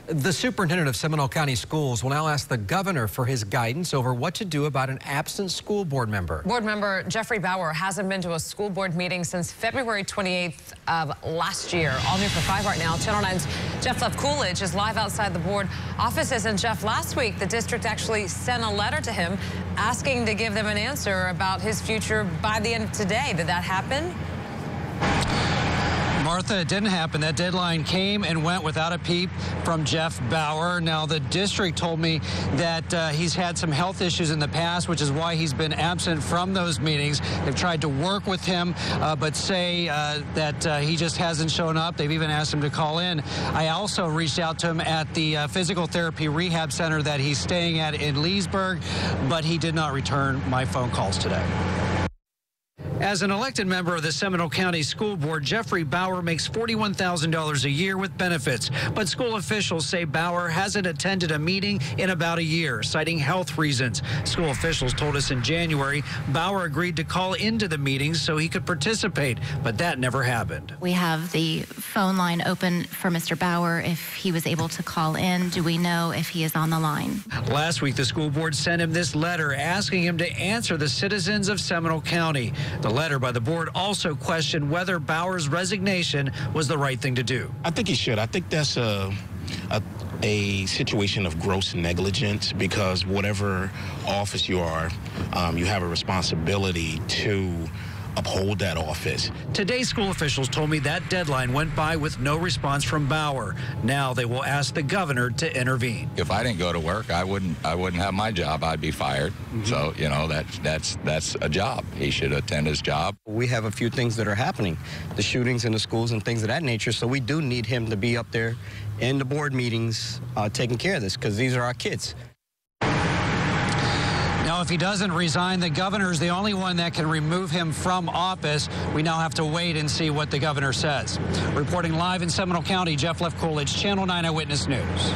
The superintendent of Seminole County Schools will now ask the governor for his guidance over what to do about an absent school board member. Board member Jeffrey Bauer hasn't been to a school board meeting since February 28th of last year. All new for 5 right now. Channel 9's Jeff Coolidge is live outside the board offices. And Jeff, last week the district actually sent a letter to him asking to give them an answer about his future by the end of today. Did that happen? Martha, it didn't happen. That deadline came and went without a peep from Jeff Bauer. Now, the district told me that he's had some health issues in the past, which is why he's been absent from those meetings. They've tried to work with him, but say that he just hasn't shown up. They've even asked him to call in. I also reached out to him at the physical therapy rehab center that he's staying at in Leesburg, but he did not return my phone calls today. As an elected member of the Seminole County School Board, Jeffrey Bauer makes $41,000 a year with benefits. But school officials say Bauer hasn't attended a meeting in about a year, citing health reasons. School officials told us in January Bauer agreed to call into the meetings so he could participate, but that never happened. We have the phone line open for Mr. Bauer if he was able to call in. Do we know if he is on the line? Last week, the school board sent him this letter asking him to answer the citizens of Seminole County. The letter by the board also questioned whether Bauer's resignation was the right thing to do. I think he should. I think that's a situation of gross negligence, because whatever office you are, you have a responsibility to uphold that office. Today, school officials told me that deadline went by with no response from Bauer. Now they will ask the governor to intervene. If I didn't go to work, I wouldn't have my job. I'd be fired. So, you know, that's a job. He should attend his job. We have a few things that are happening, the shootings in the schools and things of that nature. So we do need him to be up there in the board meetings taking care of this, because these are our kids. Now, if he doesn't resign, the governor is the only one that can remove him from office. We now have to wait and see what the governor says. Reporting live in Seminole County, Jeff Coolidge, Channel 9 Eyewitness News.